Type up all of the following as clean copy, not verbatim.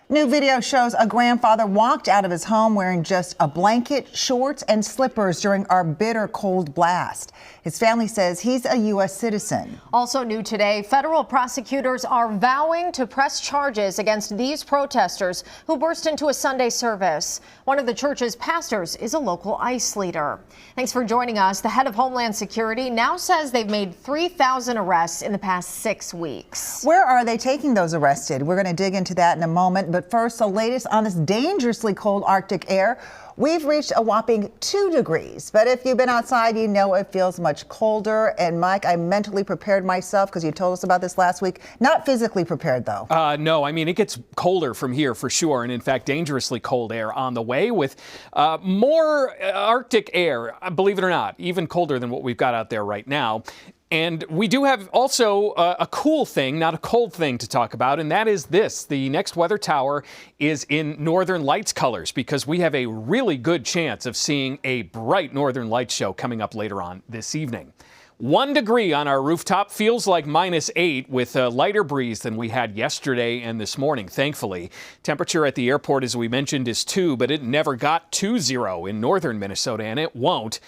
New video shows a grandfather walked out of his home wearing just a blanket, shorts, and slippers during our bitter cold blast. His family says he's a U.S. citizen. Also new today, federal prosecutors are vowing to press charges against these protesters who burst into a Sunday service. One of the church's pastors is a local ICE leader. Thanks for joining us. The head of Homeland Security now says they've made 3,000 arrests in the past 6 weeks. Where are they taking those arrested? We're going to dig into that in a moment. But first, the latest on this dangerously cold Arctic air. We've reached a whopping 2 degrees. But if you've been outside, you know it feels much colder. And Mike, I mentally prepared myself because you told us about this last week. Not physically prepared, though. No, I mean, it gets colder from here for sure. And in fact, dangerously cold air on the way with more Arctic air, believe it or not, even colder than what we've got out there right now. And we do have also a cool thing, not a cold thing to talk about, and that is this. The next weather tower is in Northern Lights colors because we have a really good chance of seeing a bright Northern Lights show coming up later on this evening. 1 degree on our rooftop feels like -8 with a lighter breeze than we had yesterday and this morning, thankfully. Temperature at the airport, as we mentioned, is 2, but it never got to 0 in northern Minnesota, and it won't.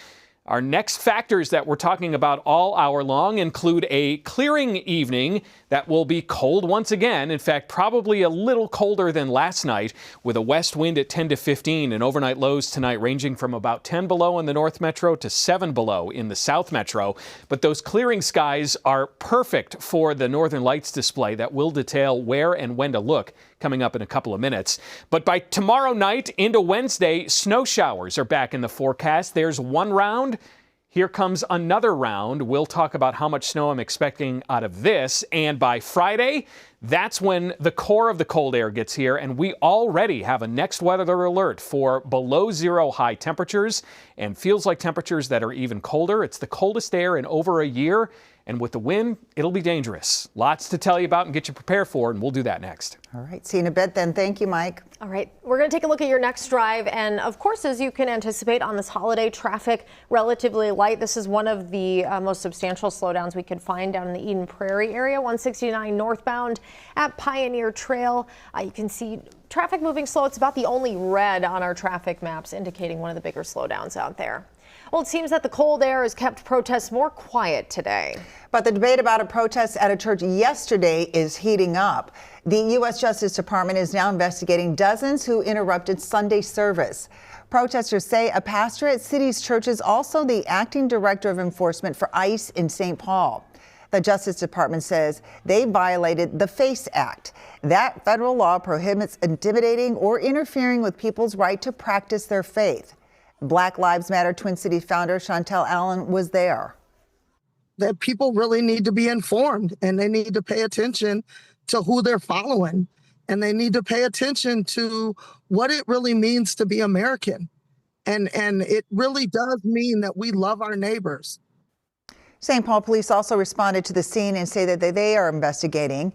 Our next factors that we're talking about all hour long include a clearing evening that will be cold once again. In fact, probably a little colder than last night with a west wind at 10 to 15 and overnight lows tonight ranging from about 10 below in the North Metro to 7 below in the South Metro. But those clearing skies are perfect for the Northern Lights display that will detail where and when to look coming up in a couple of minutes. But by tomorrow night into Wednesday, snow showers are back in the forecast. There's one round. Here comes another round. We'll talk about how much snow I'm expecting out of this. And by Friday, that's when the core of the cold air gets here. And we already have a next weather alert for below 0 high temperatures and feels like temperatures that are even colder. It's the coldest air in over a year. And with the wind, it'll be dangerous. Lots to tell you about and get you prepared for, and we'll do that next. All right, see you in a bit then. Thank you, Mike. All right, we're going to take a look at your next drive. And of course, as you can anticipate on this holiday, traffic relatively light. This is one of the most substantial slowdowns we could find down in the Eden Prairie area, 169 northbound at Pioneer Trail. You can see traffic moving slow. It's about the only red on our traffic maps indicating one of the bigger slowdowns out there. Well, it seems that the cold air has kept protests more quiet today. But the debate about a protest at a church yesterday is heating up. The U.S. Justice Department is now investigating dozens who interrupted Sunday service. Protesters say a pastor at City's Church is also the acting director of enforcement for ICE in St. Paul. The Justice Department says they violated the FACE Act. That federal law prohibits intimidating or interfering with people's right to practice their faith. Black Lives Matter Twin Cities founder Chantel Allen was there. That people really need to be informed and they need to pay attention to who they're following. And they need to pay attention to what it really means to be American. And it really does mean that we love our neighbors. St. Paul police also responded to the scene and say that they are investigating.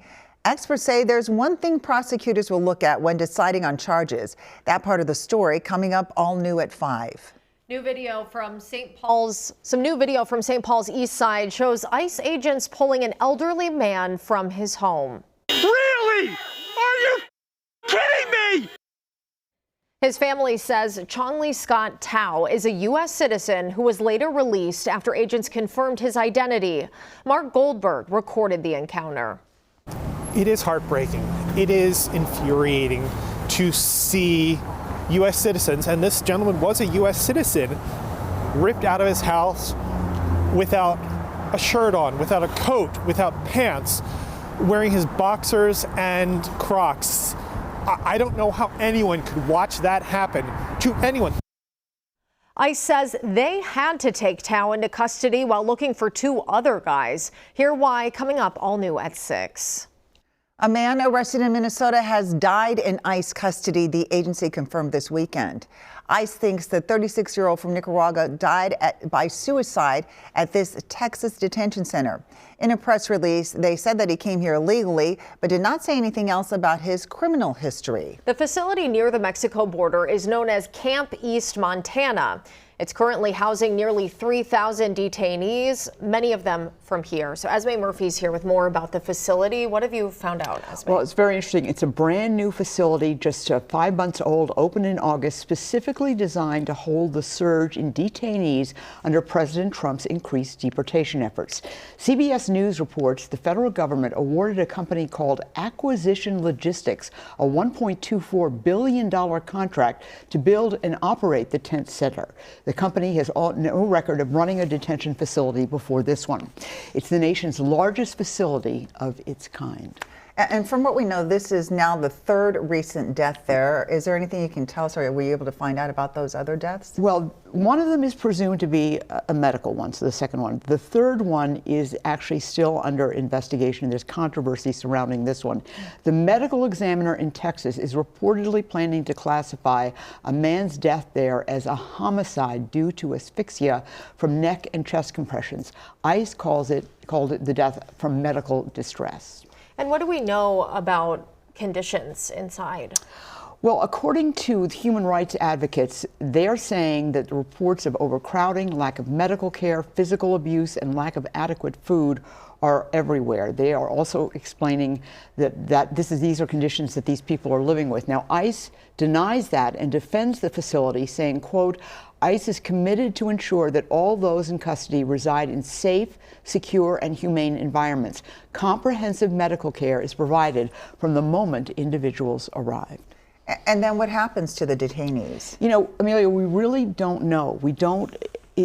Experts say there's one thing prosecutors will look at when deciding on charges. That part of the story coming up all new at 5. New video from St. Paul's Eastside shows ICE agents pulling an elderly man from his home. Really? Are you kidding me? His family says Chongly Scott Thao is a U.S. citizen who was later released after agents confirmed his identity. Mark Goldberg recorded the encounter. It is heartbreaking. It is infuriating to see U.S. citizens, and this gentleman was a U.S. citizen, ripped out of his house without a shirt on, without a coat, without pants, wearing his boxers and Crocs. I don't know how anyone could watch that happen to anyone. ICE says they had to take Thao into custody while looking for 2 other guys. Hear why coming up all new at 6. A man arrested in Minnesota has died in ICE custody, the agency confirmed this weekend. ICE thinks the 36-year-old from Nicaragua died by suicide at this Texas detention center. In a press release, they said that he came here illegally, but did not say anything else about his criminal history. The facility near the Mexico border is known as Camp East Montana. It's currently housing nearly 3,000 detainees, many of them from here. So Esme Murphy's here with more about the facility. What have you found out, Esme? Well, it's very interesting. It's a brand new facility, just 5 months old, opened in August, specifically designed to hold the surge in detainees under President Trump's increased deportation efforts. CBS News reports the federal government awarded a company called Acquisition Logistics a $1.24 billion contract to build and operate the tent center. The company has no record of running a detention facility before this one. It's the nation's largest facility of its kind. And from what we know, this is now the third recent death there. Is there anything you can tell us, or were you able to find out about those other deaths? Well, one of them is presumed to be a medical one, so the second one. The third one is actually still under investigation. There's controversy surrounding this one. The medical examiner in Texas is reportedly planning to classify a man's death there as a homicide due to asphyxia from neck and chest compressions. ICE called it the death from medical distress. And what do we know about conditions inside? Well, according to the human rights advocates, they're saying that the reports of overcrowding, lack of medical care, physical abuse, and lack of adequate food are everywhere. They are also explaining that these are conditions that these people are living with. Now, ICE denies that and defends the facility, saying, quote, ICE is committed to ensure that all those in custody reside in safe, secure, and humane environments. Comprehensive medical care is provided from the moment individuals arrive. And then what happens to the detainees? You know, Amelia, we really don't know.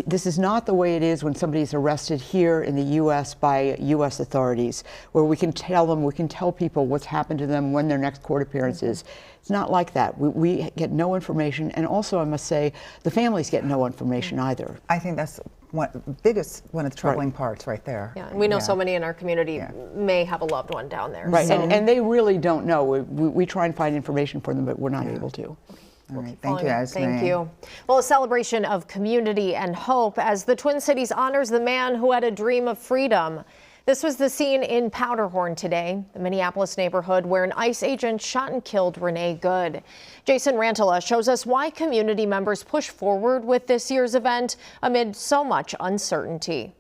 This is not the way it is when somebody is arrested here in the U.S. by U.S. authorities, where we can tell people what's happened to them, when their next court appearance is. It's not like that. We get no information, and also I must say, the families get no information either. I think that's one of the troubling parts right there. Yeah, and we know so many in our community may have a loved one down there. Right, So. and they really don't know. We try and find information for them, but we're not able to. All right, thank you, Esme. Thank you. Well, a celebration of community and hope as the Twin Cities honors the man who had a dream of freedom. This was the scene in Powderhorn today, the Minneapolis neighborhood where an ICE agent shot and killed Renee Good. Jason Rantala shows us why community members push forward with this year's event amid so much uncertainty.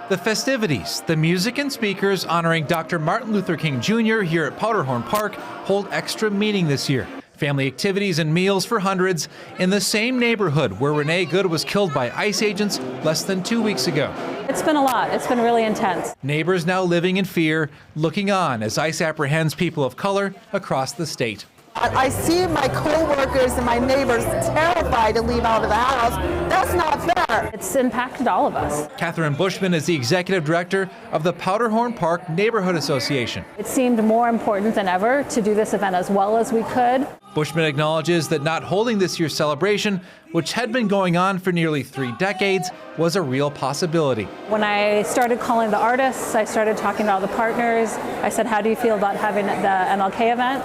The festivities, the music and speakers honoring Dr. Martin Luther King Jr. here at Powderhorn Park hold extra meaning this year. Family activities and meals for hundreds in the same neighborhood where Renee Good was killed by ICE agents less than 2 weeks ago. It's been a lot. It's been really intense. Neighbors now living in fear, looking on as ICE apprehends people of color across the state. I see my co-workers and my neighbors terrified to leave out of the house. That's not fair. It's impacted all of us. Catherine Bushman is the executive director of the Powderhorn Park Neighborhood Association. It seemed more important than ever to do this event as well as we could. Bushman acknowledges that not holding this year's celebration, which had been going on for nearly 3 decades, was a real possibility. When I started calling the artists, I started talking to all the partners. I said, how do you feel about having the MLK event?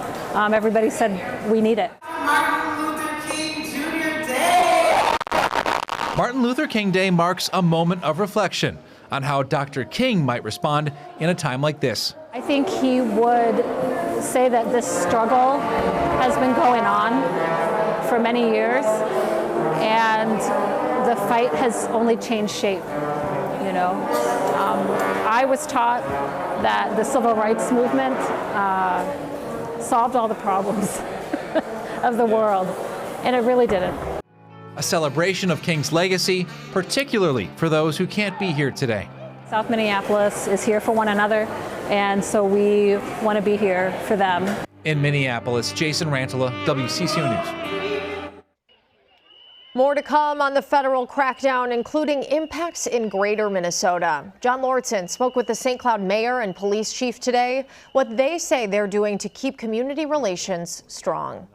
Everybody said, we need it. Martin Luther King Day marks a moment of reflection on how Dr. King might respond in a time like this. I think he would say that this struggle has been going on for many years, and the fight has only changed shape. You know, I was taught that the civil rights movement solved all the problems of the world, and it really didn't. A celebration of King's legacy, particularly for those who can't be here today. South Minneapolis is here for one another, and so we want to be here for them. In Minneapolis, Jason Rantala, WCCO News. More to come on the federal crackdown, including impacts in greater Minnesota. John Lauritsen spoke with the St. Cloud mayor and police chief today, what they say they're doing to keep community relations strong.